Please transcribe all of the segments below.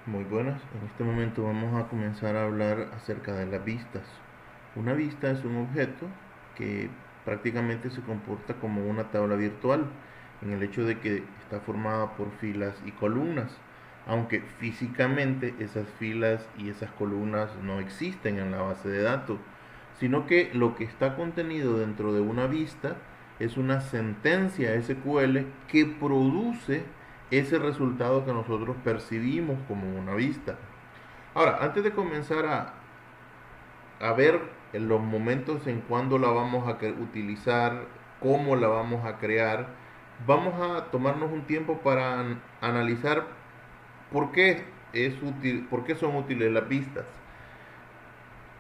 Muy buenas, en este momento vamos a comenzar a hablar acerca de las vistas. Una vista es un objeto que prácticamente se comporta como una tabla virtual, en el hecho de que está formada por filas y columnas, aunque físicamente esas filas y esas columnas no existen en la base de datos, sino que lo que está contenido dentro de una vista es una sentencia SQL que produce ese resultado que nosotros percibimos como una vista. Ahora, antes de comenzar a ver en los momentos en cuándo la vamos a utilizar, cómo la vamos a crear, vamos a tomarnos un tiempo para analizar por qué es útil, por qué son útiles las vistas.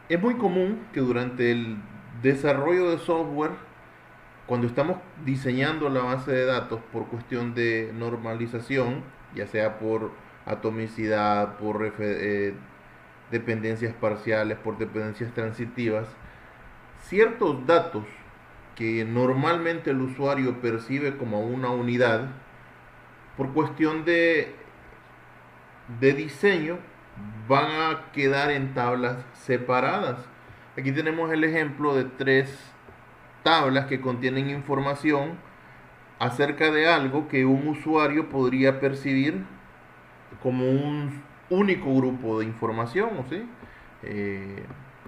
Es muy común que durante el desarrollo de software, cuando estamos diseñando la base de datos por cuestión de normalización, ya sea por atomicidad, por dependencias parciales, por dependencias transitivas, ciertos datos que normalmente el usuario percibe como una unidad, por cuestión de diseño, van a quedar en tablas separadas. Aquí tenemos el ejemplo de tres tablas que contienen información acerca de algo que un usuario podría percibir como un único grupo de información, ¿o sí? Eh,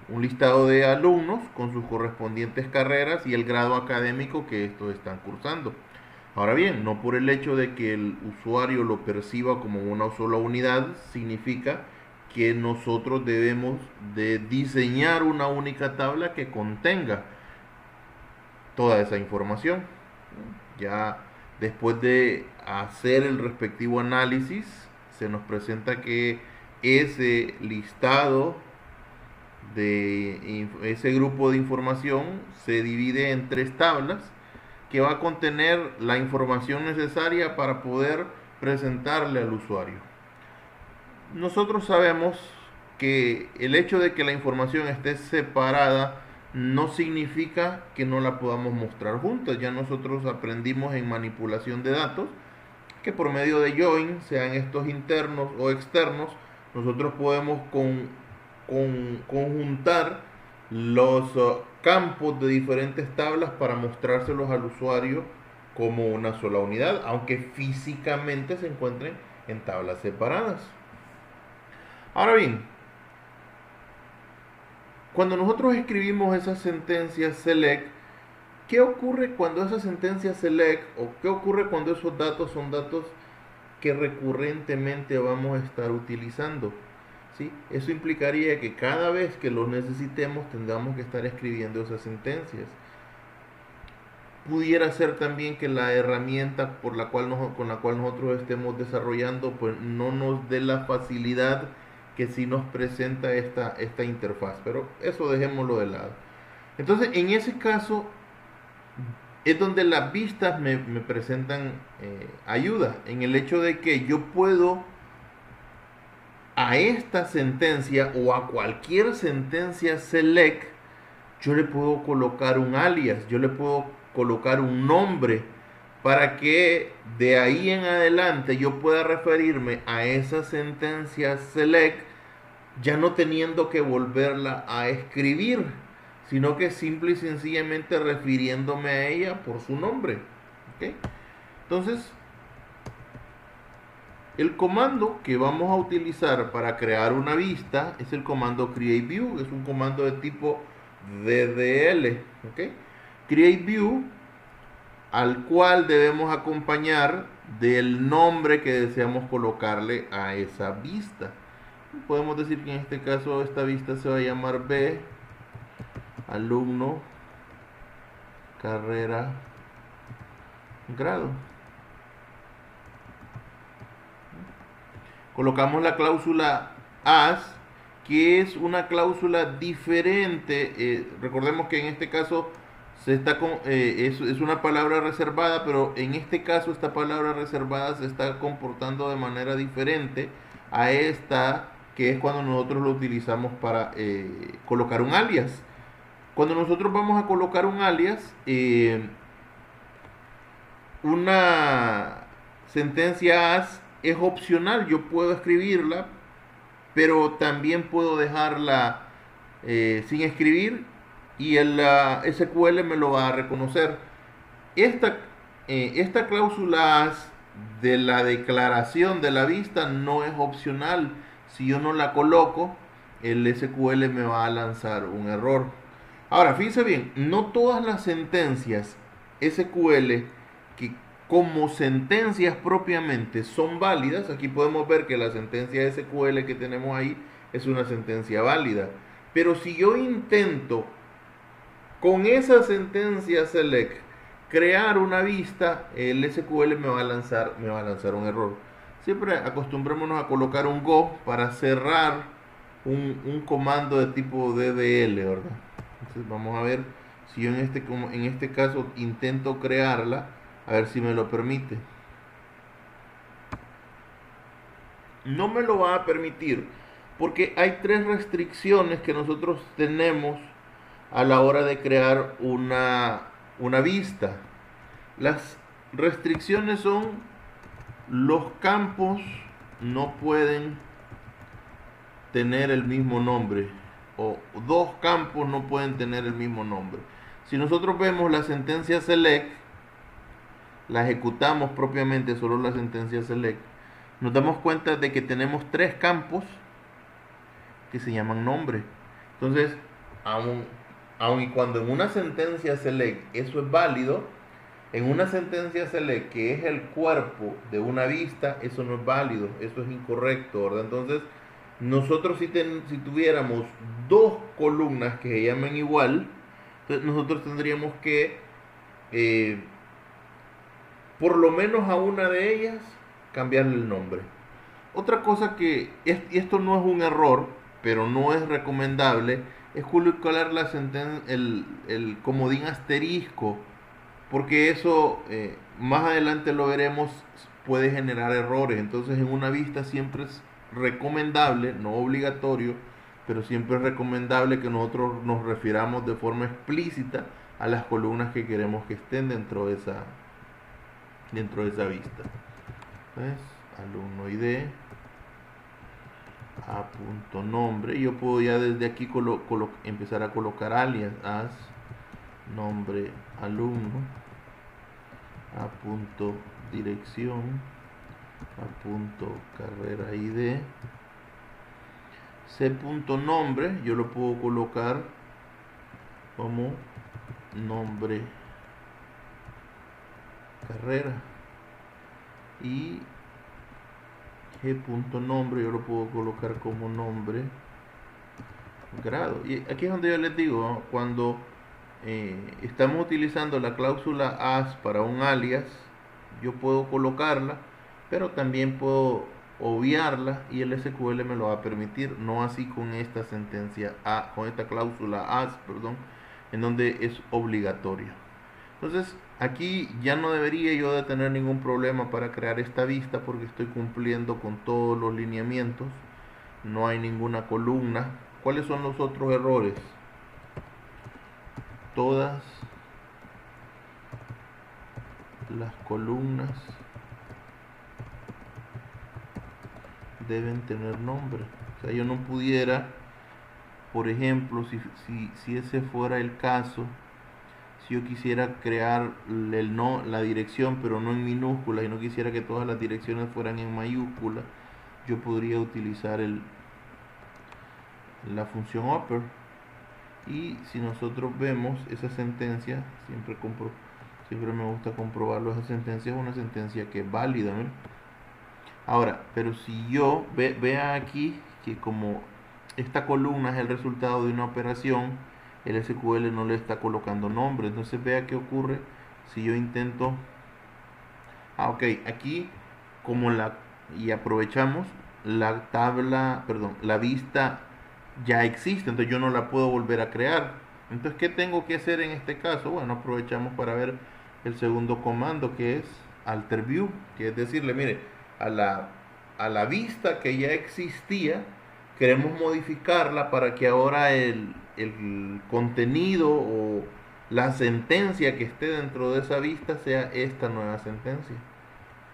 un listado de alumnos con sus correspondientes carreras y el grado académico que estos están cursando. Ahora bien, no por el hecho de que el usuario lo perciba como una sola unidad, significa que nosotros debemos de diseñar una única tabla que contenga toda esa información. Ya después de hacer el respectivo análisis, se nos presenta que ese listado de ese grupo de información se divide en tres tablas que va a contener la información necesaria para poder presentarle al usuario. Nosotros sabemos que el hecho de que la información esté separada no significa que no la podamos mostrar juntas. Ya nosotros aprendimos en manipulación de datos que por medio de join, sean estos internos o externos, nosotros podemos conjuntar los campos de diferentes tablas para mostrárselos al usuario como una sola unidad, aunque físicamente se encuentren en tablas separadas. Ahora bien, cuando nosotros escribimos esas sentencias select, ¿qué ocurre cuando esa sentencia select o qué ocurre cuando esos datos son datos que recurrentemente vamos a estar utilizando? ¿Sí? Eso implicaría que cada vez que los necesitemos tengamos que estar escribiendo esas sentencias. Pudiera ser también que la herramienta con la cual nosotros estemos desarrollando pues no nos dé la facilidad que sí nos presenta esta interfaz, pero eso dejémoslo de lado. Entonces, en ese caso es donde las vistas me presentan ayuda, en el hecho de que yo puedo a esta sentencia o a cualquier sentencia select, yo le puedo colocar un alias, yo le puedo colocar un nombre para que de ahí en adelante yo pueda referirme a esa sentencia select ya no teniendo que volverla a escribir, sino que simple y sencillamente refiriéndome a ella por su nombre. ¿Okay? Entonces, el comando que vamos a utilizar para crear una vista es el comando createView, es un comando de tipo DDL. ¿Okay? CreateView, al cual debemos acompañar del nombre que deseamos colocarle a esa vista. Podemos decir que en este caso esta vista se va a llamar B, alumno, carrera, grado. Colocamos la cláusula as, que es una cláusula diferente. Recordemos que en este caso es una palabra reservada, pero en este caso esta palabra reservada se está comportando de manera diferente a esta, que es cuando nosotros lo utilizamos para colocar un alias. Cuando nosotros vamos a colocar un alias, una sentencia as es opcional, yo puedo escribirla pero también puedo dejarla sin escribir y el SQL me lo va a reconocer. Esta, esta cláusula de la declaración de la vista no es opcional. Si yo no la coloco, el SQL me va a lanzar un error. Ahora, fíjense bien, no todas las sentencias SQL que como sentencias propiamente son válidas. Aquí podemos ver que la sentencia SQL que tenemos ahí es una sentencia válida. Pero si yo intento con esa sentencia select crear una vista, el SQL me va a lanzar un error. Siempre acostumbrémonos a colocar un go para cerrar un comando de tipo DDL, ¿verdad? Entonces vamos a ver si yo en este caso intento crearla, a ver si me lo permite. No me lo va a permitir porque hay tres restricciones que nosotros tenemos a la hora de crear una vista. Las restricciones son: los campos no pueden tener el mismo nombre, o dos campos no pueden tener el mismo nombre. Si nosotros vemos la sentencia select, la ejecutamos propiamente solo la sentencia select, nos damos cuenta de que tenemos tres campos que se llaman nombre. Entonces, aun y cuando en una sentencia select eso es válido, en una sentencia select que es el cuerpo de una vista, eso no es válido, eso es incorrecto, ¿verdad? Entonces, nosotros si tuviéramos dos columnas que se llamen igual, entonces nosotros tendríamos que, eh, por lo menos a una de ellas, cambiarle el nombre. Otra cosa y esto no es un error, pero no es recomendable, es colocar el comodín asterisco, porque eso más adelante lo veremos, puede generar errores. Entonces en una vista siempre es recomendable, no obligatorio, pero siempre es recomendable que nosotros nos refiramos de forma explícita a las columnas que queremos que estén dentro de esa vista. ¿Ves? Alumno ID, a punto nombre. Yo puedo ya desde aquí empezar a colocar alias, as nombre alumno, a punto dirección, a punto carrera ID, c punto nombre. Yo lo puedo colocar como nombre carrera, y g punto nombre yo lo puedo colocar como nombre grado. Y aquí es donde yo les digo, ¿no? Cuando estamos utilizando la cláusula as para un alias, yo puedo colocarla, pero también puedo obviarla y el SQL me lo va a permitir. No así con esta sentencia con esta cláusula as, perdón, en donde es obligatorio. Entonces aquí ya no debería yo de tener ningún problema para crear esta vista, porque estoy cumpliendo con todos los lineamientos, no hay ninguna columna. ¿Cuáles son los otros errores? Todas las columnas deben tener nombre. O sea, yo no pudiera, por ejemplo, si ese fuera el caso, si yo quisiera crear la dirección pero no en minúsculas, y no quisiera que todas las direcciones fueran en mayúsculas, yo podría utilizar la función upper. Y si nosotros vemos esa sentencia, siempre me gusta comprobarlo, esa sentencia es una sentencia que es válida, ¿no? Ahora, pero si yo vea aquí que como esta columna es el resultado de una operación, el SQL no le está colocando nombre. Entonces vea qué ocurre si yo intento, ok, aquí y aprovechamos la tabla, perdón, la vista ya existe, entonces yo no la puedo volver a crear. Entonces, ¿qué tengo que hacer en este caso? Bueno, aprovechamos para ver el segundo comando, que es alter view, que es decirle, mire, a la vista que ya existía, queremos modificarla para que ahora el contenido o la sentencia que esté dentro de esa vista sea esta nueva sentencia.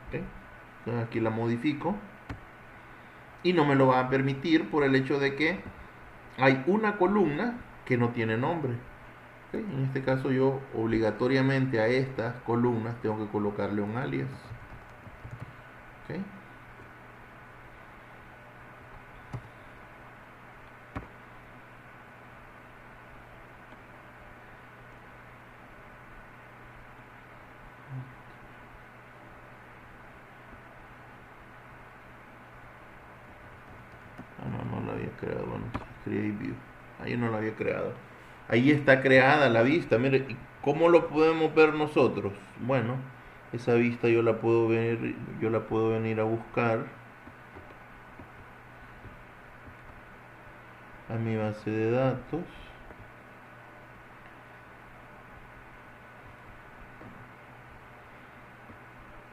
¿Okay? Entonces aquí la modifico y no me lo va a permitir por el hecho de que hay una columna que no tiene nombre. ¿Okay? En este caso yo obligatoriamente a estas columnas tengo que colocarle un alias. ¿Okay? No la había creado. Bueno, create view. Ahí no la había creado. Ahí está creada la vista. Mire, ¿cómo lo podemos ver nosotros? Bueno, esa vista yo la puedo venir a buscar a mi base de datos.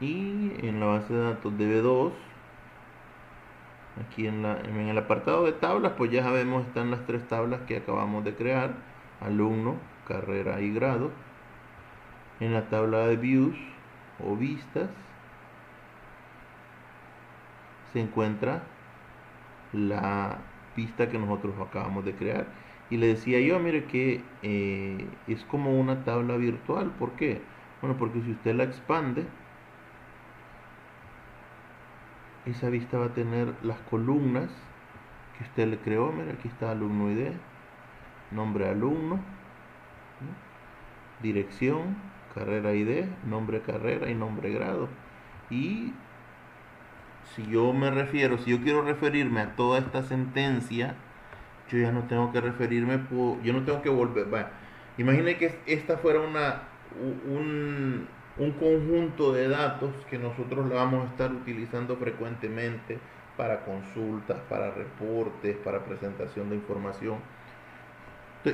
Y en la base de datos de B2, aquí en el apartado de tablas, pues ya sabemos, están las tres tablas que acabamos de crear: alumno, carrera y grado. En la tabla de views o vistas se encuentra la vista que nosotros acabamos de crear. Y le decía yo, mire que es como una tabla virtual. ¿Por qué? Bueno, porque si usted la expande, esa vista va a tener las columnas que usted le creó. Mira, aquí está alumno ID, nombre alumno, ¿no? Dirección, carrera ID, nombre carrera y nombre grado. Y si yo quiero referirme a toda esta sentencia, yo ya no tengo que yo no tengo que volver. Bueno, imagine que esta fuera un conjunto de datos que nosotros le vamos a estar utilizando frecuentemente para consultas, para reportes, para presentación de información.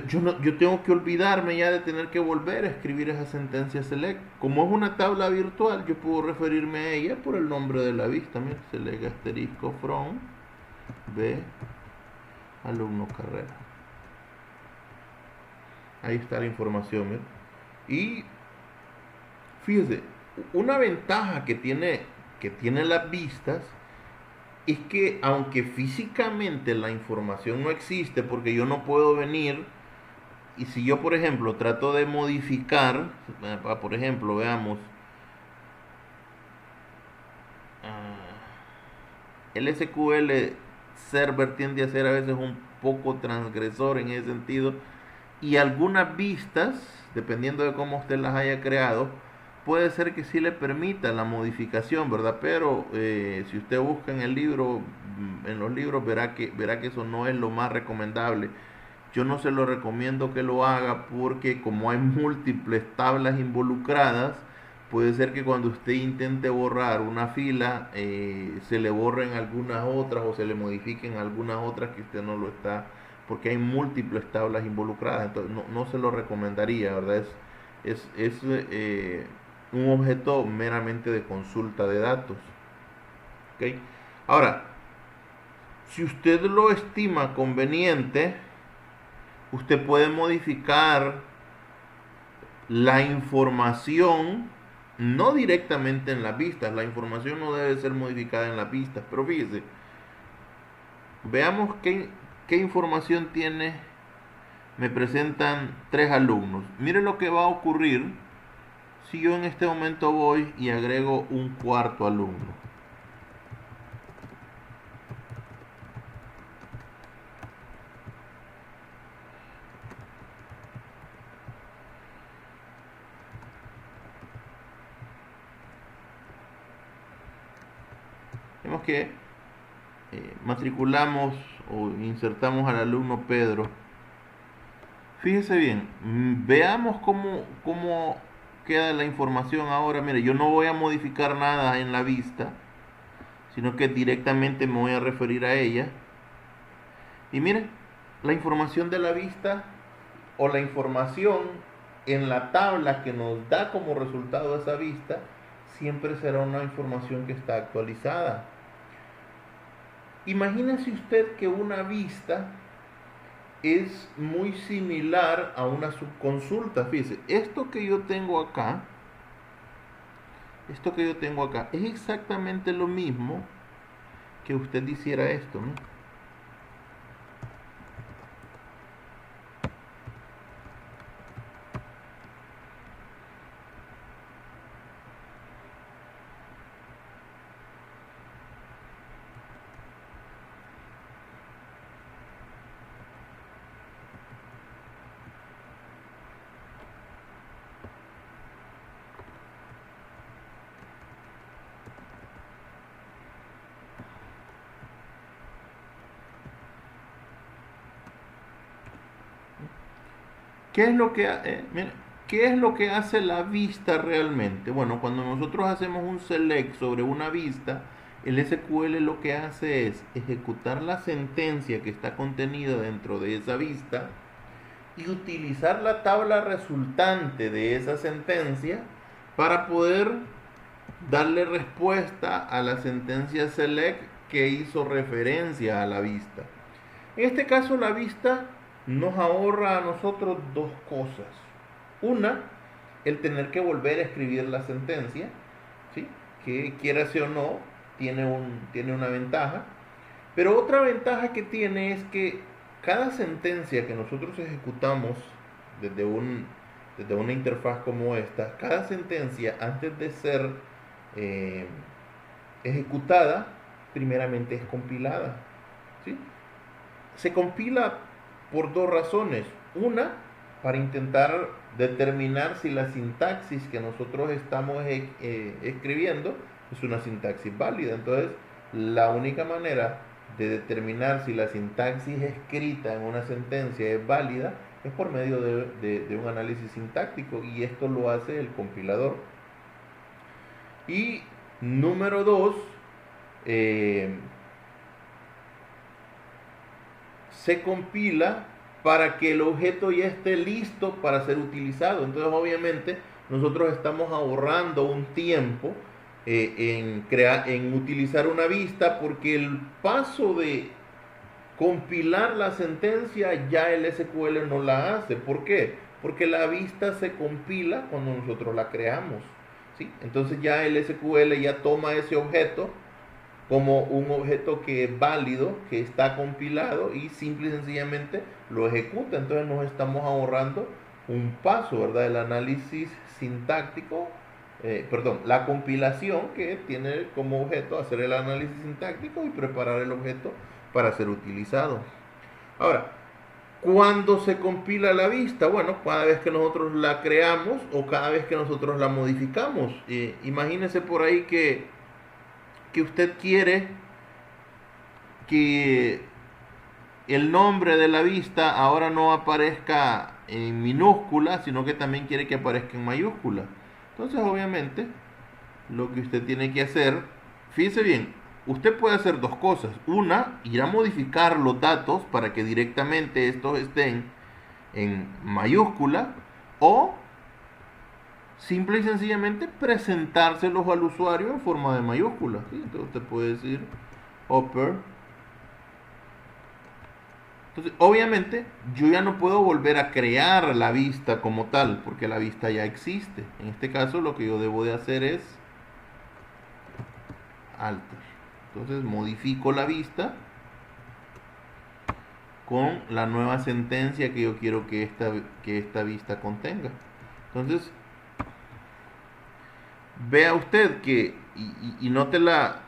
Yo tengo que olvidarme ya de tener que volver a escribir esa sentencia select. Como es una tabla virtual, yo puedo referirme a ella por el nombre de la vista. Mira, select asterisco from B alumno carrera. Ahí está la información. ¿Mira? Y fíjese, una ventaja que tiene las vistas es que aunque físicamente la información no existe, porque yo no puedo venir, y si yo por ejemplo trato de modificar, por ejemplo, veamos, el SQL Server tiende a ser a veces un poco transgresor en ese sentido, y algunas vistas, dependiendo de cómo usted las haya creado, puede ser que sí le permita la modificación, ¿verdad? Pero si usted busca en el libro, en los libros, verá que eso no es lo más recomendable. Yo no se lo recomiendo que lo haga porque como hay múltiples tablas involucradas, puede ser que cuando usted intente borrar una fila, se le borren algunas otras o se le modifiquen algunas otras que usted no lo está, porque hay múltiples tablas involucradas. Entonces no se lo recomendaría, ¿verdad? Es un objeto meramente de consulta de datos. ¿Okay? Ahora, si usted lo estima conveniente, usted puede modificar la información, no directamente en las vistas. La información no debe ser modificada en las vistas, pero fíjese, veamos qué información tiene. Me presentan 3 alumnos. Mire lo que va a ocurrir si yo en este momento voy y agrego un cuarto alumno. Vemos que matriculamos o insertamos al alumno Pedro. Fíjese bien, veamos cómo queda la información ahora. Mire, yo no voy a modificar nada en la vista, sino que directamente me voy a referir a ella. Y mire, la información de la vista o la información en la tabla que nos da como resultado esa vista siempre será una información que está actualizada. Imagínese usted que una vista es muy similar a una subconsulta. Fíjese, esto que yo tengo acá es exactamente lo mismo que usted hiciera esto, ¿no? ¿Qué es lo que, mira, ¿qué es lo que hace la vista realmente? Bueno, cuando nosotros hacemos un select sobre una vista, el SQL lo que hace es ejecutar la sentencia que está contenida dentro de esa vista y utilizar la tabla resultante de esa sentencia para poder darle respuesta a la sentencia select que hizo referencia a la vista. En este caso, la vista nos ahorra a nosotros dos cosas. Una, el tener que volver a escribir la sentencia, ¿sí? Que quiera o no, tiene una ventaja. Pero otra ventaja que tiene es que cada sentencia que nosotros ejecutamos desde, desde una interfaz como esta, cada sentencia antes de ser eh, ejecutada, primeramente es compilada, ¿sí? Se compila por dos razones. Una, para intentar determinar si la sintaxis que nosotros estamos escribiendo es una sintaxis válida. Entonces, la única manera de determinar si la sintaxis escrita en una sentencia es válida es por medio de un análisis sintáctico, y esto lo hace el compilador. Y número dos, se compila para que el objeto ya esté listo para ser utilizado. Entonces, obviamente, nosotros estamos ahorrando un tiempo en utilizar una vista, porque el paso de compilar la sentencia ya el SQL no la hace. ¿Por qué? Porque la vista se compila cuando nosotros la creamos, ¿sí? Entonces ya el SQL ya toma ese objeto como un objeto que es válido, que está compilado, y simple y sencillamente lo ejecuta. Entonces nos estamos ahorrando un paso, ¿verdad? El análisis sintáctico, perdón, la compilación, que tiene como objeto hacer el análisis sintáctico y preparar el objeto para ser utilizado. Ahora, ¿cuándo se compila la vista? Bueno, cada vez que nosotros la creamos o cada vez que nosotros la modificamos. Imagínese por ahí que usted quiere que el nombre de la vista ahora no aparezca en minúscula, sino que también quiere que aparezca en mayúscula. Entonces, obviamente, lo que usted tiene que hacer, fíjese bien, usted puede hacer dos cosas. Una, ir a modificar los datos para que directamente estos estén en mayúscula, o simple y sencillamente presentárselos al usuario en forma de mayúscula, ¿sí? Entonces usted puede decir upper. Entonces, obviamente, yo ya no puedo volver a crear la vista como tal, porque la vista ya existe. En este caso, lo que yo debo de hacer es alter. Entonces, modifico la vista con la nueva sentencia que yo quiero que esta vista contenga. Entonces, vea usted que, y note la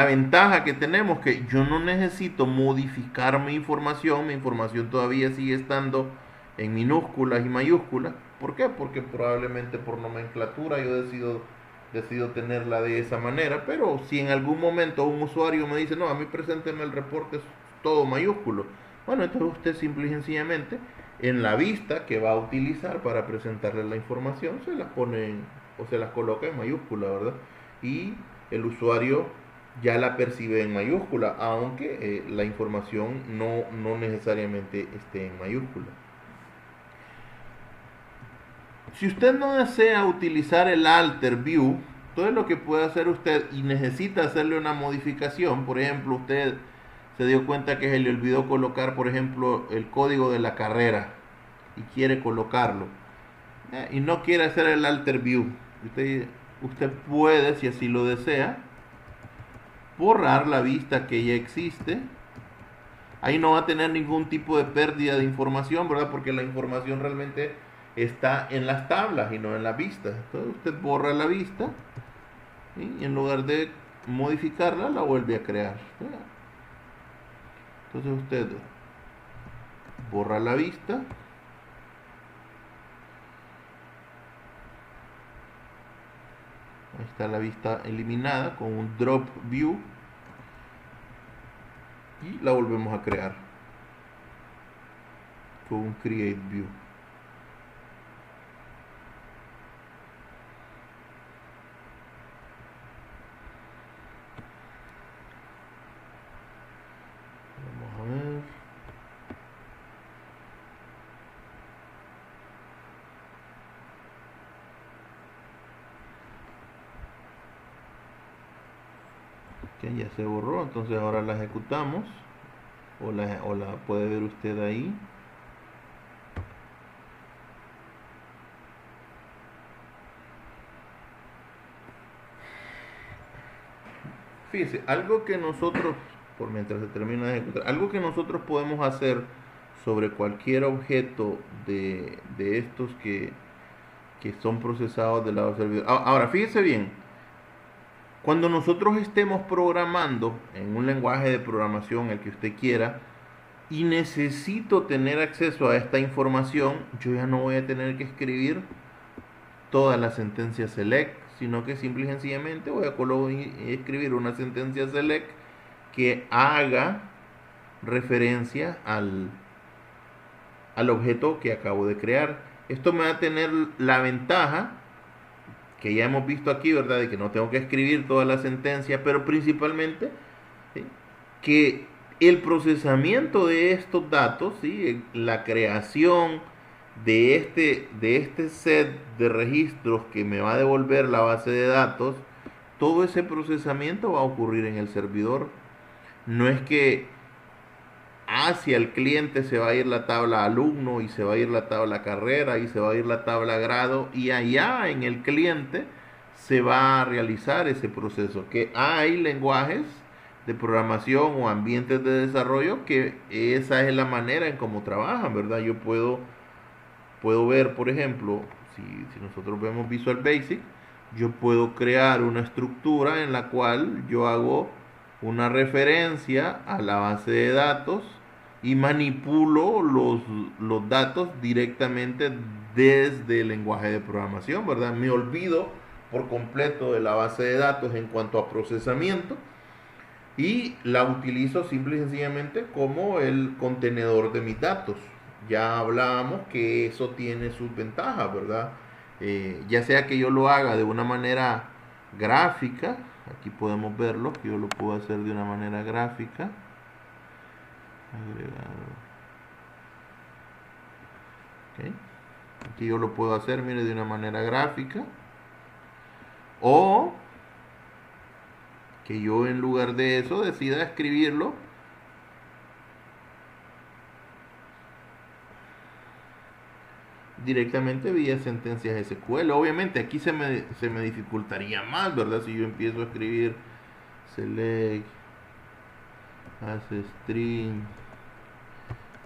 ventaja que tenemos, que yo no necesito modificar mi información todavía sigue estando en minúsculas y mayúsculas. ¿Por qué? Porque probablemente por nomenclatura yo decido tenerla de esa manera, pero si en algún momento un usuario me dice, no, a mí presénteme el reporte todo mayúsculo, bueno, entonces usted simple y sencillamente en la vista que va a utilizar para presentarle la información se las pone o se las coloca en mayúscula, ¿verdad? Y el usuario ya la percibe en mayúscula, aunque la información no necesariamente esté en mayúscula. Si usted no desea utilizar el alter view, todo lo que puede hacer usted y necesita hacerle una modificación, por ejemplo, usted se dio cuenta que se le olvidó colocar, por ejemplo, el código de la carrera y quiere colocarlo, y no quiere hacer el alter view, usted puede, si así lo desea, borrar la vista que ya existe. Ahí no va a tener ningún tipo de pérdida de información, ¿verdad? Porque la información realmente está en las tablas y no en la vista. Entonces usted borra la vista y en lugar de modificarla, la vuelve a crear. Entonces usted borra la vista. Ahí está la vista eliminada con un drop view. Y la volvemos a crear con un create view. Vamos a ver. Que ya se borró, entonces ahora la ejecutamos o la puede ver usted ahí. Fíjese, algo que nosotros, por mientras se termina de ejecutar, algo que nosotros podemos hacer sobre cualquier objeto de estos que son procesados del lado del servidor. Ahora, fíjese bien, cuando nosotros estemos programando en un lenguaje de programación, el que usted quiera, y necesito tener acceso a esta información, yo ya no voy a tener que escribir toda la sentencia select, sino que simple y sencillamente voy a escribir una sentencia select que haga referencia al objeto que acabo de crear. Esto me va a tener la ventaja que ya hemos visto aquí, ¿verdad? De que no tengo que escribir toda la sentencia, pero principalmente, ¿sí?, que el procesamiento de estos datos, ¿sí?, la creación de este set de registros que me va a devolver la base de datos, todo ese procesamiento va a ocurrir en el servidor. No es que hacia el cliente se va a ir la tabla alumno y se va a ir la tabla carrera y se va a ir la tabla grado, y allá en el cliente se va a realizar ese proceso. Que hay lenguajes de programación o ambientes de desarrollo que esa es la manera en cómo trabajan, ¿verdad? Yo puedo ver, por ejemplo, si nosotros vemos Visual Basic, yo puedo crear una estructura en la cual yo hago una referencia a la base de datos y manipulo los datos directamente desde el lenguaje de programación, ¿verdad? Me olvido por completo de la base de datos en cuanto a procesamiento y la utilizo simple y sencillamente como el contenedor de mis datos. Ya hablábamos que eso tiene sus ventajas, ¿verdad? Ya sea que yo lo haga de una manera gráfica, aquí podemos verlo, que yo lo puedo hacer de una manera gráfica. Agregado. Okay. Aquí yo lo puedo hacer, mire, de una manera gráfica. O que yo en lugar de eso decida escribirlo directamente vía sentencias SQL. Obviamente aquí se me dificultaría más, ¿verdad? Si yo empiezo a escribir select as string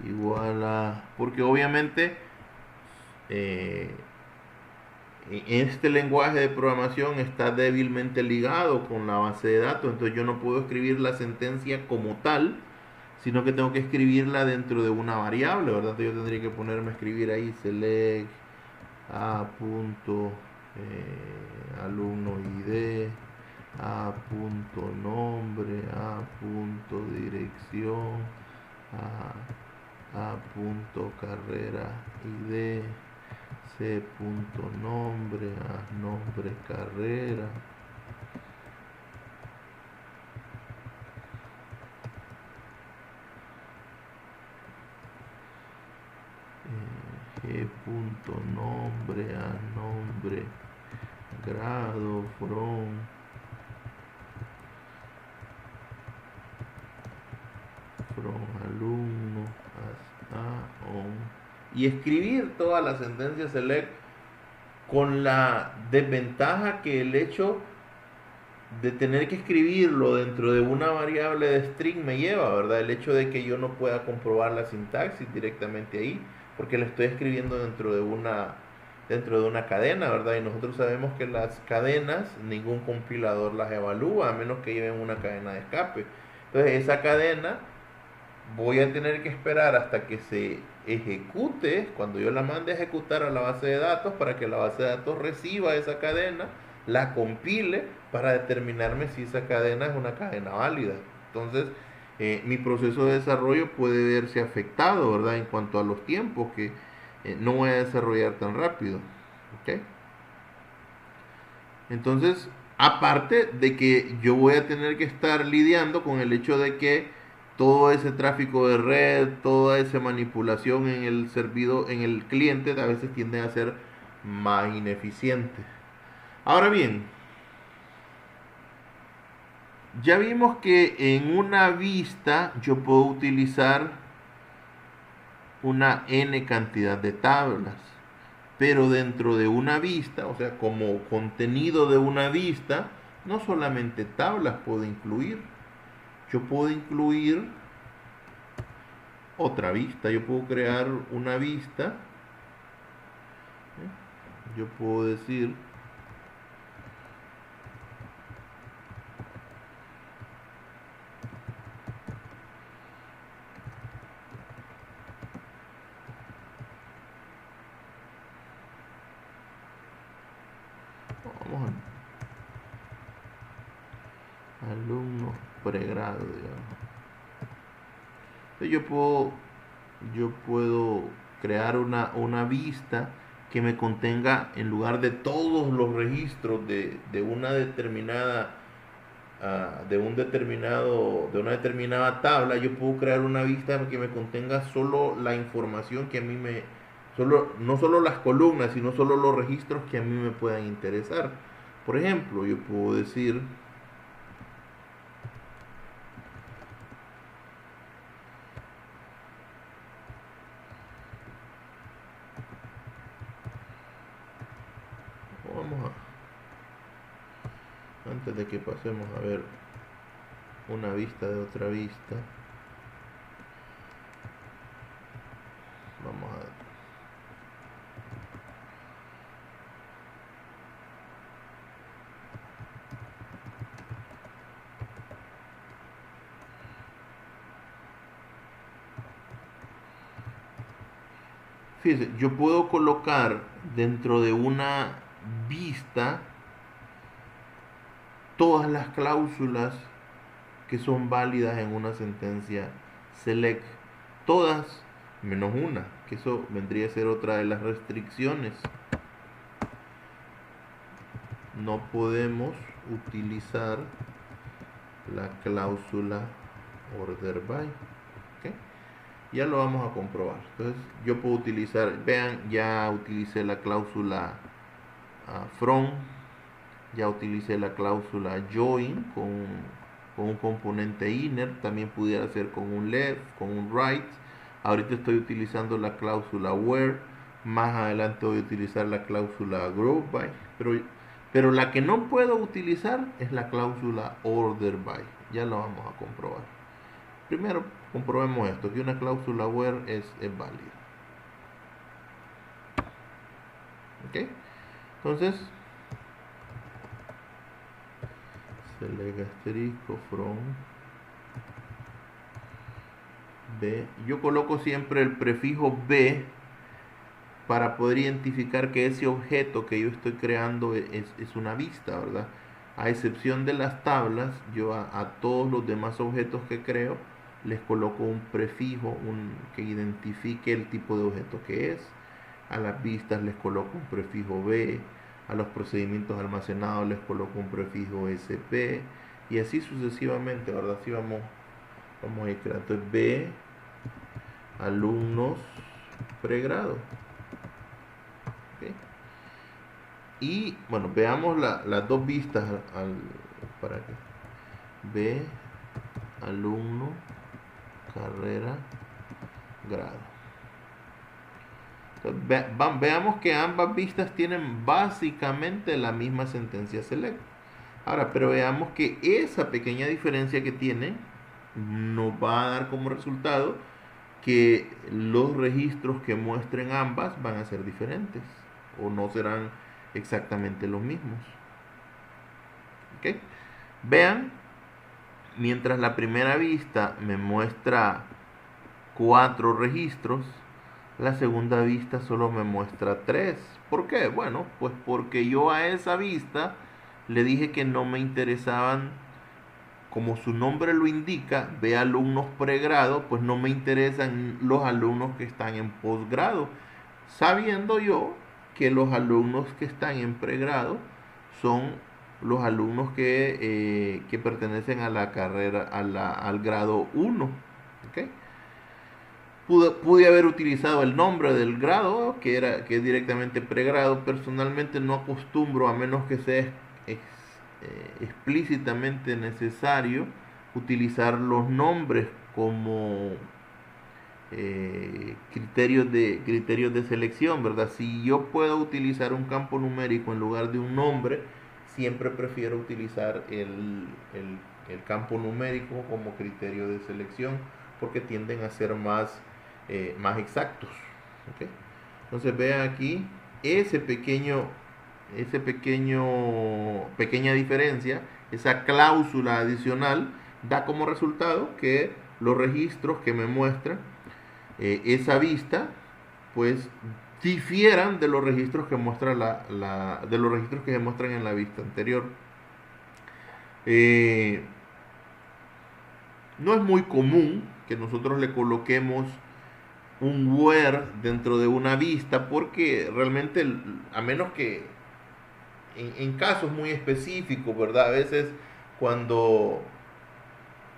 igual a... Porque obviamente este lenguaje de programación está débilmente ligado con la base de datos, entonces yo no puedo escribir la sentencia como tal, sino que tengo que escribirla dentro de una variable, ¿verdad? Entonces yo tendría que ponerme a escribir ahí select a punto alumno id, a punto nombre, a punto dirección, a punto carrera id, c punto nombre, a nombre carrera, g punto nombre, a nombre grado from alumno hasta on, y escribir toda la sentencia select, con la desventaja que el hecho de tener que escribirlo dentro de una variable de string me lleva, ¿verdad? El hecho de que yo no pueda comprobar la sintaxis directamente ahí, porque la estoy escribiendo dentro de una cadena, ¿verdad? Y nosotros sabemos que las cadenas ningún compilador las evalúa a menos que lleven una cadena de escape. Entonces esa cadena voy a tener que esperar hasta que se ejecute, cuando yo la mande a ejecutar a la base de datos, para que la base de datos reciba esa cadena, la compile para determinarme si esa cadena es una cadena válida. Entonces, mi proceso de desarrollo puede verse afectado, ¿verdad? En cuanto a los tiempos, que no voy a desarrollar tan rápido. ¿Ok? Entonces, aparte de que yo voy a tener que estar lidiando con el hecho de que todo ese tráfico de red, toda esa manipulación en el servidor, en el cliente, a veces tiende a ser más ineficiente. Ahora bien, ya vimos que en una vista yo puedo utilizar una n cantidad de tablas, pero dentro de una vista, o sea, como contenido de una vista, no solamente tablas puedo incluir, yo puedo incluir otra vista, yo puedo crear una vista, yo puedo decir, vamos a alumnos pregrado, digamos. Entonces yo puedo crear una vista que me contenga, en lugar de todos los registros de una determinada de una determinada tabla, yo puedo crear una vista que me contenga solo la información que a mí no solo las columnas, sino solo los registros que a mí me puedan interesar. Por ejemplo, yo puedo decir, vamos antes de que pasemos a ver una vista de otra vista, vamos a fíjense, yo puedo colocar dentro de una vista todas las cláusulas que son válidas en una sentencia select, todas menos una, que eso vendría a ser otra de las restricciones. No podemos utilizar la cláusula order by. ¿Okay? Ya lo vamos a comprobar. Entonces yo puedo utilizar, vean, ya utilicé la cláusula from, ya utilicé la cláusula join con un componente inner, también pudiera ser con un left, con un right. Ahorita estoy utilizando la cláusula where, más adelante voy a utilizar la cláusula group by, pero la que no puedo utilizar es la cláusula order by. Ya lo vamos a comprobar. Primero comprobemos esto, que una cláusula where es válida. ¿Ok? Entonces, select asterisco from b. Yo coloco siempre el prefijo b para poder identificar que ese objeto que yo estoy creando es una vista, ¿verdad? A excepción de las tablas, yo a todos los demás objetos que creo les coloco un prefijo que identifique el tipo de objeto que es. A las vistas les coloco un prefijo b, a los procedimientos almacenados les coloco un prefijo sp, y así sucesivamente, ¿verdad? Así vamos a ir creando. Entonces, b, alumnos pregrado. ¿Okay? Y bueno, veamos las dos vistas para que b, alumno, carrera, grado. Entonces, veamos que ambas vistas tienen básicamente la misma sentencia select. Ahora, pero veamos que esa pequeña diferencia que tiene nos va a dar como resultado que los registros que muestren ambas van a ser diferentes o no serán exactamente los mismos. ¿Ok? Vean, mientras la primera vista me muestra 4 registros, la segunda vista solo me muestra 3. ¿Por qué? Bueno, pues porque yo a esa vista le dije que no me interesaban, como su nombre lo indica, ve alumnos pregrado, pues no me interesan los alumnos que están en posgrado, sabiendo yo que los alumnos que están en pregrado son los alumnos que pertenecen a la carrera, al grado 1. ¿Ok? Pude haber utilizado el nombre del grado, que es directamente pregrado. Personalmente no acostumbro, a menos que sea explícitamente necesario, utilizar los nombres como criterios de selección, ¿verdad? Si yo puedo utilizar un campo numérico en lugar de un nombre, siempre prefiero utilizar el campo numérico como criterio de selección, porque tienden a ser más exactos. ¿Ok? Entonces vean aquí pequeña diferencia, esa cláusula adicional da como resultado que los registros que me muestran esa vista, pues difieran de los registros que muestra de los registros que se muestran en la vista anterior. No es muy común que nosotros le coloquemos un where dentro de una vista, porque realmente, a menos que en casos muy específicos, ¿verdad? A veces cuando,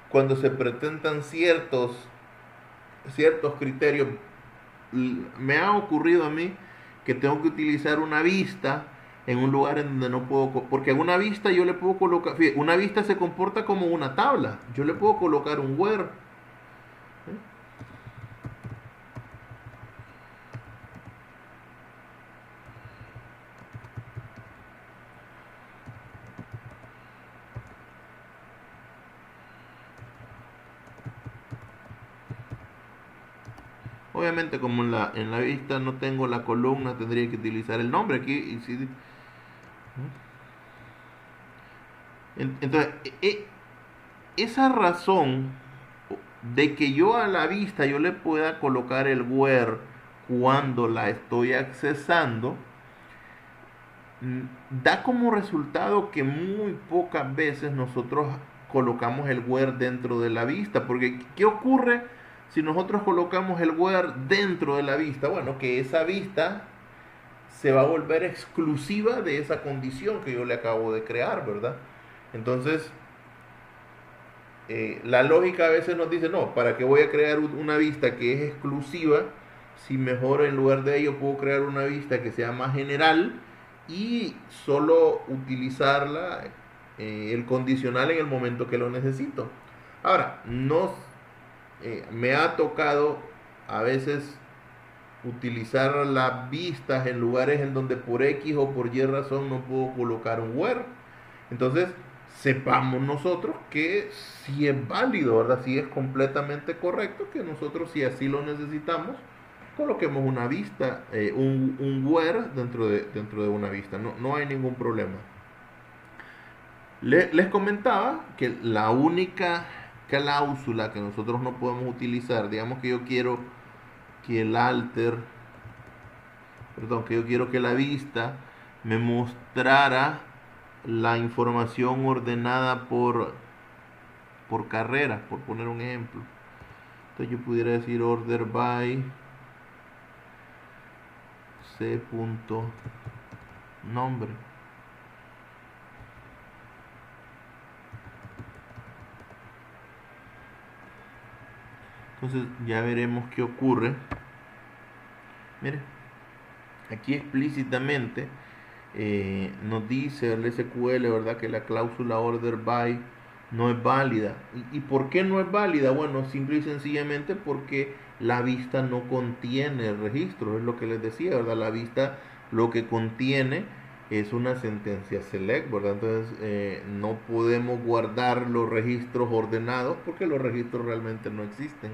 cuando se pretendan ciertos criterios, me ha ocurrido a mí que tengo que utilizar una vista en un lugar en donde no puedo, porque en una vista yo le puedo colocar, fíjate, una vista se comporta como una tabla, yo le puedo colocar un where. Obviamente, como en la vista no tengo la columna, tendría que utilizar el nombre aquí. Entonces, esa razón de que yo a la vista yo le pueda colocar el where cuando la estoy accesando, da como resultado que muy pocas veces nosotros colocamos el where dentro de la vista. Porque ¿qué ocurre si nosotros colocamos el where dentro de la vista? Bueno, que esa vista se va a volver exclusiva de esa condición que yo le acabo de crear, ¿verdad? Entonces, la lógica a veces nos dice, no, ¿para qué voy a crear una vista que es exclusiva si mejor en lugar de ello puedo crear una vista que sea más general y solo utilizarla, el condicional en el momento que lo necesito? Ahora, me ha tocado a veces utilizar las vistas en lugares en donde por X o por Y razón no puedo colocar un where. Entonces, sepamos nosotros que si es válido, ¿verdad? Si es completamente correcto que nosotros, si así lo necesitamos, coloquemos una vista, un where dentro de una vista. No hay ningún problema. Les comentaba que la única cláusula que nosotros no podemos utilizar, digamos que yo quiero que el alter, perdón, que yo quiero que la vista me mostrara la información ordenada por carreras, por poner un ejemplo. Entonces yo pudiera decir order by c. Nombre. Entonces ya veremos qué ocurre. Mire, aquí explícitamente nos dice el SQL, ¿verdad?, que la cláusula order by no es válida. ¿Y por qué no es válida? Bueno, simple y sencillamente porque la vista no contiene el registro, es lo que les decía, ¿verdad? La vista lo que contiene es una sentencia select, ¿verdad? Entonces no podemos guardar los registros ordenados porque los registros realmente no existen.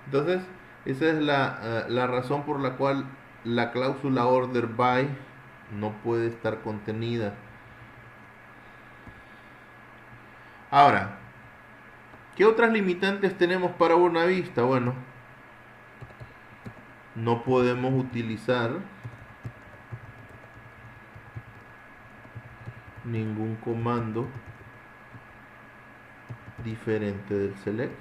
Entonces, esa es la razón por la cual la cláusula order by no puede estar contenida. Ahora, ¿qué otras limitantes tenemos para una vista? Bueno, no podemos utilizar ningún comando diferente del select.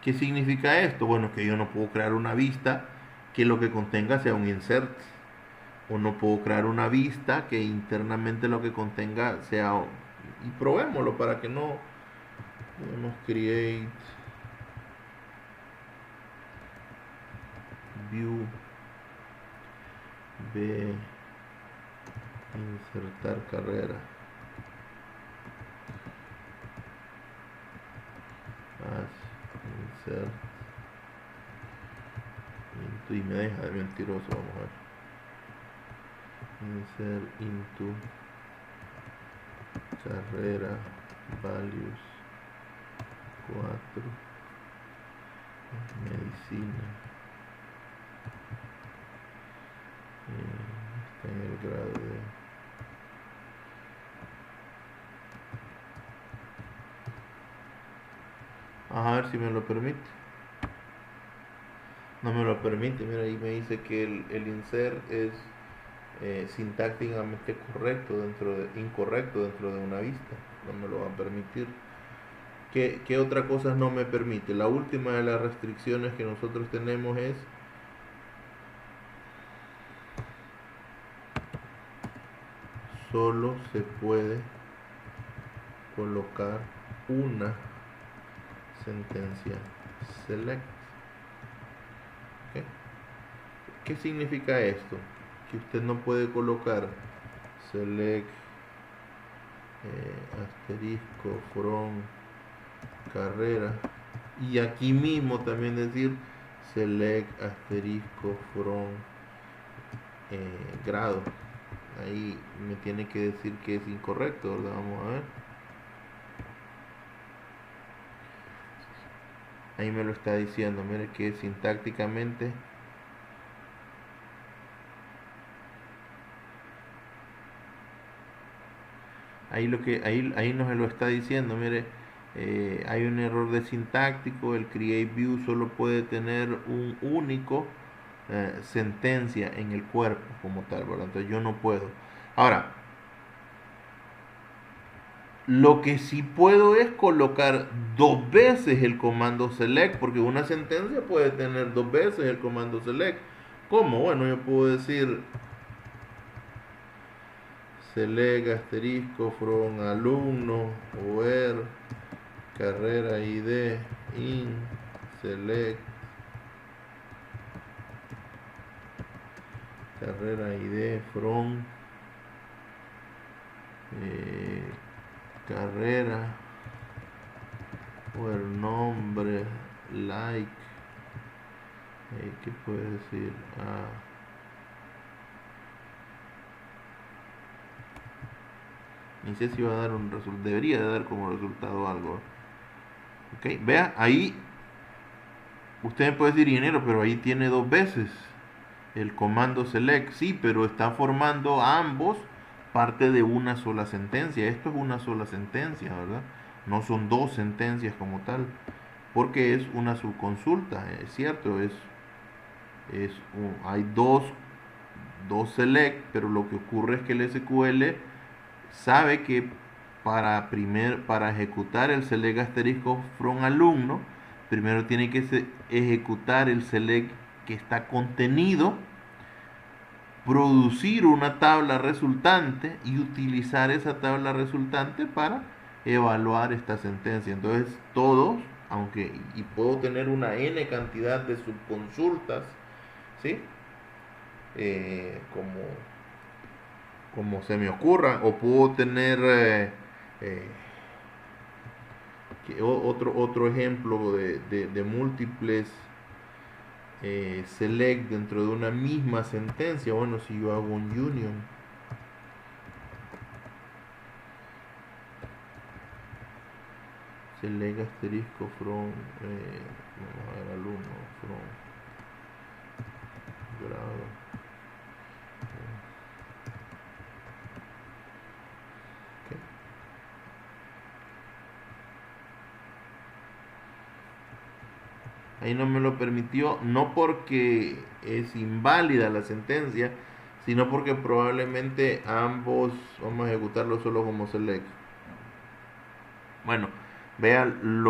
¿Qué significa esto? Bueno, que yo no puedo crear una vista que lo que contenga sea un insert. O no puedo crear una vista que internamente lo que contenga sea... Y probémoslo para que no... Podemos create view b insertar carrera as insert into, y me deja de mentiroso, vamos a ver, insert into carrera values 4 medicina, está en el grado de... A ver si me lo permite. No me lo permite, mira, ahí me dice que el insert es sintácticamente incorrecto dentro de una vista. No me lo va a permitir. ¿Qué otra cosa no me permite? La última de las restricciones que nosotros tenemos es solo se puede colocar una sentencia select. ¿Okay? ¿Qué significa esto? Que usted no puede colocar select asterisco from carrera y aquí mismo también decir select asterisco from grado. Ahí me tiene que decir que es incorrecto, ¿verdad? Vamos a ver. Ahí me lo está diciendo, mire que sintácticamente ahí nos lo está diciendo, mire, hay un error de sintáctico, el create view solo puede tener un único sentencia en el cuerpo como tal, ¿verdad? Entonces yo no puedo. Ahora, lo que sí puedo es colocar dos veces el comando select, porque una sentencia puede tener dos veces el comando select. ¿Cómo? Bueno, yo puedo decir select asterisco from alumno where carrera id in select carrera id from carrera o el nombre like ¿qué puede decir? Ni sé si va a dar un resultado, debería de dar como resultado algo. Ok, vea, ahí usted me puede decir, ingeniero, pero ahí tiene dos veces el comando select, sí, pero está formando ambos parte de una sola sentencia. Esto es una sola sentencia, ¿verdad? No son dos sentencias como tal, porque es una subconsulta, es cierto, hay dos select, pero lo que ocurre es que el SQL sabe que para ejecutar el select asterisco from alumno, primero tiene que ejecutar el select que está contenido, producir una tabla resultante y utilizar esa tabla resultante para evaluar esta sentencia. Entonces todos, aunque y puedo tener una n cantidad de subconsultas, ¿sí? Como se me ocurra, o puedo tener eh, otro ejemplo de múltiples select dentro de una misma sentencia. Bueno, si yo hago un union, select asterisco from, vamos a ver alumno, from grado. Okay. Ahí no me lo permitió, no porque es inválida la sentencia, sino porque probablemente ambos vamos a ejecutarlo solo como select. Bueno, vean,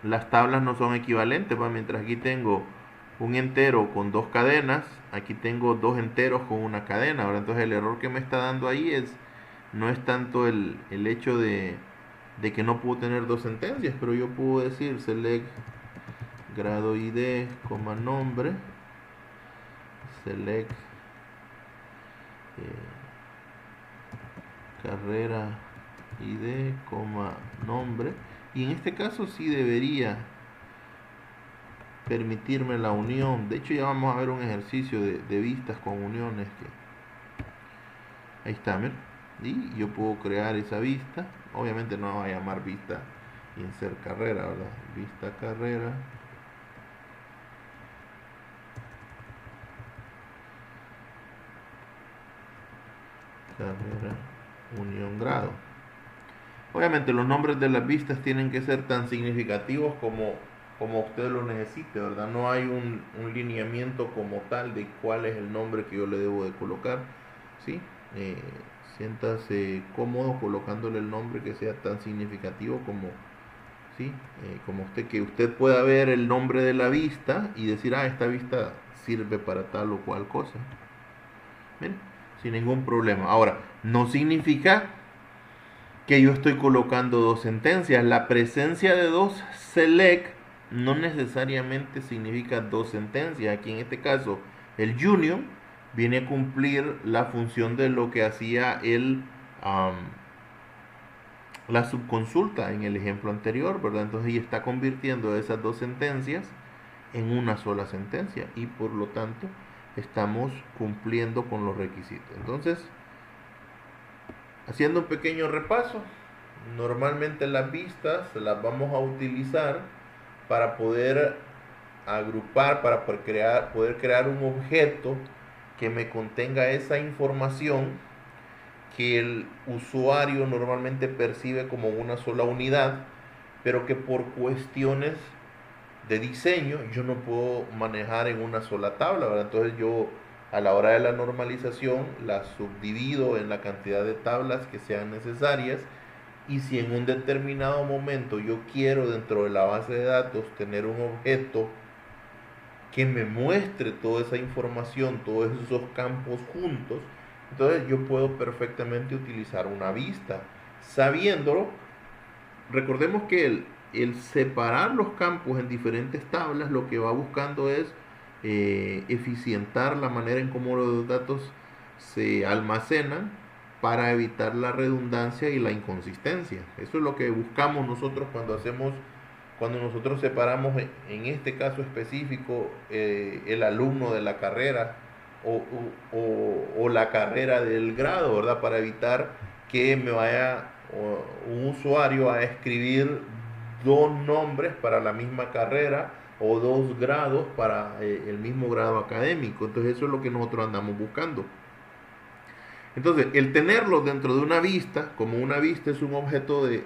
las tablas no son equivalentes, ¿va? Mientras aquí tengo un entero con dos cadenas, aquí tengo dos enteros con una cadena. Ahora, entonces el error que me está dando ahí no es tanto el hecho de que no puedo tener dos sentencias, pero yo puedo decir select grado ID, nombre, select carrera ID, nombre, y en este caso sí debería permitirme la unión. De hecho, ya vamos a ver un ejercicio de vistas con uniones ahí está, ¿ver? Y yo puedo crear esa vista. Obviamente no va a llamar vista insert carrera, ¿verdad? Vista carrera. Carrera unión grado. Obviamente los nombres de las vistas tienen que ser tan significativos como usted lo necesite, ¿verdad? No hay un lineamiento como tal de cuál es el nombre que yo le debo de colocar, ¿sí? Siéntase cómodo colocándole el nombre que sea tan significativo como, ¿sí? Como que usted pueda ver el nombre de la vista y decir, esta vista sirve para tal o cual cosa. ¿Bien? Sin ningún problema. Ahora, no significa que yo estoy colocando dos sentencias. La presencia de dos select no necesariamente significa dos sentencias. Aquí en este caso, el union viene a cumplir la función de lo que hacía la subconsulta en el ejemplo anterior, ¿verdad? Entonces ya está convirtiendo esas dos sentencias en una sola sentencia y por lo tanto estamos cumpliendo con los requisitos. Entonces, haciendo un pequeño repaso, normalmente las vistas las vamos a utilizar para poder agrupar, para poder crear un objeto que me contenga esa información que el usuario normalmente percibe como una sola unidad, pero que por cuestiones de diseño yo no puedo manejar en una sola tabla, ¿verdad? Entonces yo a la hora de la normalización la subdivido en la cantidad de tablas que sean necesarias, y si en un determinado momento yo quiero dentro de la base de datos tener un objeto que me muestre toda esa información, todos esos campos juntos, entonces yo puedo perfectamente utilizar una vista. Sabiéndolo, recordemos que el separar los campos en diferentes tablas lo que va buscando es eficientar la manera en cómo los datos se almacenan para evitar la redundancia y la inconsistencia. Eso es lo que buscamos nosotros cuando nosotros separamos, en este caso específico, el alumno de la carrera o la carrera del grado, ¿verdad? Para evitar que me vaya un usuario a escribir dos nombres para la misma carrera o dos grados para el mismo grado académico. Entonces eso es lo que nosotros andamos buscando. Entonces, el tenerlo dentro de una vista, como una vista es un objeto de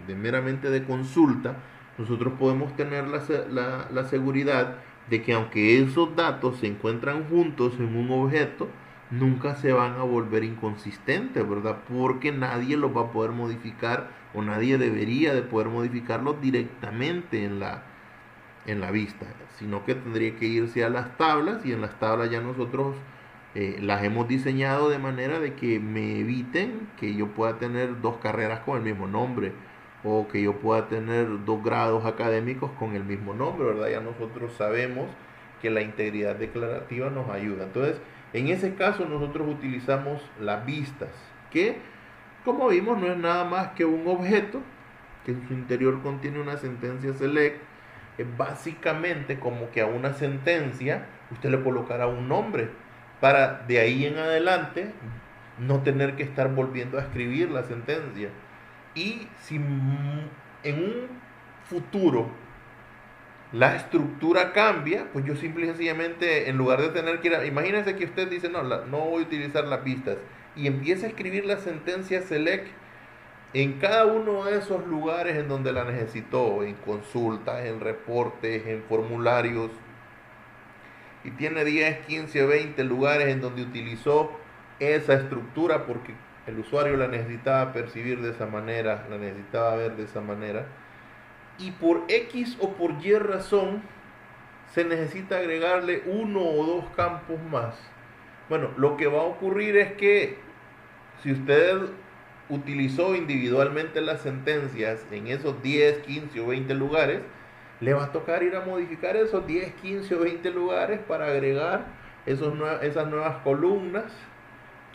meramente de consulta, nosotros podemos tener la seguridad de que aunque esos datos se encuentran juntos en un objeto, nunca se van a volver inconsistentes, ¿verdad? Porque nadie los va a poder modificar o nadie debería de poder modificarlos directamente en la vista, sino que tendría que irse a las tablas y en las tablas ya nosotros las hemos diseñado de manera de que me eviten que yo pueda tener dos carreras con el mismo nombre o que yo pueda tener dos grados académicos con el mismo nombre, ¿verdad? Ya nosotros sabemos que la integridad declarativa nos ayuda. Entonces, en ese caso nosotros utilizamos las vistas, que como vimos no es nada más que un objeto que en su interior contiene una sentencia select, es básicamente como que a una sentencia usted le colocará un nombre para de ahí en adelante no tener que estar volviendo a escribir la sentencia. Y si en un futuro la estructura cambia, pues yo simple y sencillamente, en lugar de tener que ir a... Imagínense que usted dice, no, no voy a utilizar las vistas, y empieza a escribir la sentencia select en cada uno de esos lugares en donde la necesitó, en consultas, en reportes, en formularios, y tiene 10, 15 o 20 lugares en donde utilizó esa estructura porque el usuario la necesitaba percibir de esa manera, la necesitaba ver de esa manera, y por X o por Y razón se necesita agregarle uno o dos campos más. Bueno, lo que va a ocurrir es que si usted utilizó individualmente las sentencias en esos 10, 15 o 20 lugares, le va a tocar ir a modificar esos 10, 15 o 20 lugares para agregar esas nuevas columnas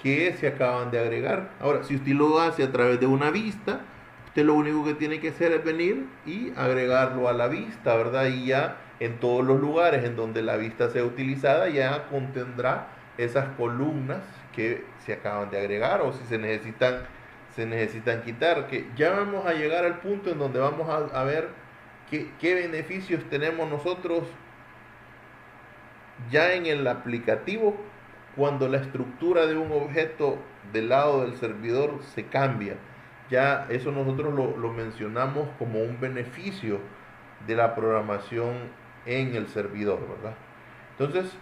que se acaban de agregar. Ahora, si usted lo hace a través de una vista, usted lo único que tiene que hacer es venir y agregarlo a la vista, ¿verdad? Y ya en todos los lugares en donde la vista sea utilizada ya contendrá esas columnas que se acaban de agregar o si se necesitan quitar, que ya vamos a llegar al punto en donde vamos a ver qué beneficios tenemos nosotros ya en el aplicativo cuando la estructura de un objeto del lado del servidor se cambia. Ya eso nosotros lo mencionamos como un beneficio de la programación en el servidor, ¿verdad? Entonces,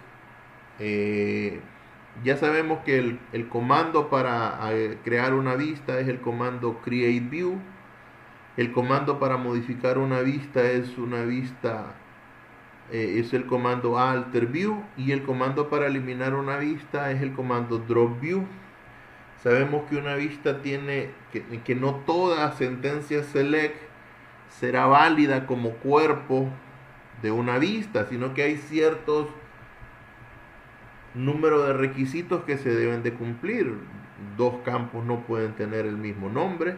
ya sabemos que el comando para crear una vista es el comando createView. El comando para modificar una vista es es el comando alterView, y el comando para eliminar una vista es el comando dropView. Sabemos que una vista tiene que no toda sentencia select será válida como cuerpo de una vista, sino que hay ciertos número de requisitos que se deben de cumplir. Dos campos no pueden tener el mismo nombre.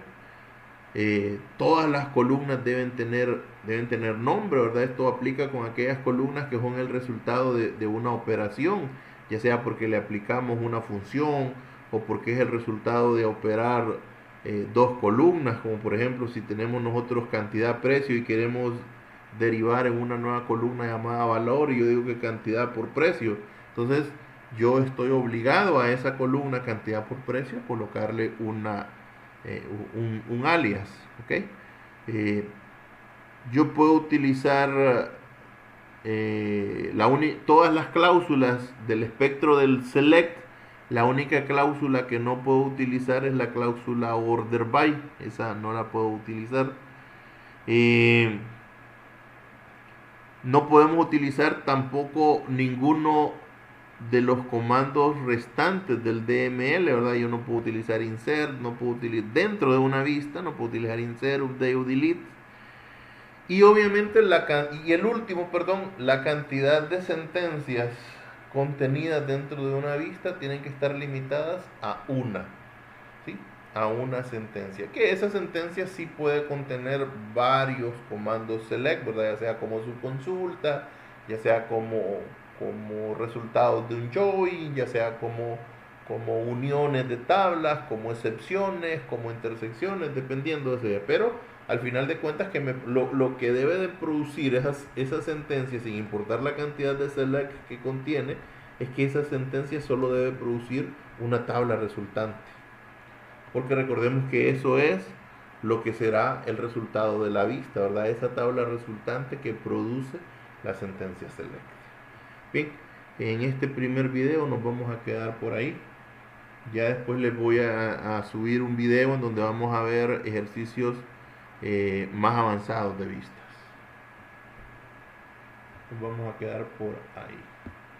Todas las columnas deben tener nombre, ¿verdad? Esto aplica con aquellas columnas que son el resultado de una operación, ya sea porque le aplicamos una función o porque es el resultado de operar dos columnas, como por ejemplo si tenemos nosotros cantidad precio y queremos derivar en una nueva columna llamada valor, y yo digo que cantidad por precio, entonces yo estoy obligado a esa columna cantidad por precio a colocarle un alias, ¿ok? Yo puedo utilizar todas las cláusulas del espectro del select. La única cláusula que no puedo utilizar es la cláusula order by, esa no la puedo utilizar. No podemos utilizar tampoco ninguno de los comandos restantes del DML, ¿verdad? Yo no puedo utilizar insert, no puedo utilizar dentro de una vista, no puedo utilizar insert, update o delete. Y obviamente el último, perdón, la cantidad de sentencias contenidas dentro de una vista tienen que estar limitadas a una, ¿sí? A una sentencia. Que esa sentencia sí puede contener varios comandos select, ¿verdad? Ya sea como subconsulta, ya sea como resultados de un join, ya sea como uniones de tablas, como excepciones, como intersecciones, dependiendo de eso. Pero al final de cuentas lo que debe de producir esa sentencia, sin importar la cantidad de select que contiene, es que esa sentencia solo debe producir una tabla resultante. Porque recordemos que eso es lo que será el resultado de la vista, ¿verdad? Esa tabla resultante que produce la sentencia select. Bien, en este primer video nos vamos a quedar por ahí. Ya después les voy a subir un video en donde vamos a ver ejercicios más avanzados de vistas. Nos vamos a quedar por ahí.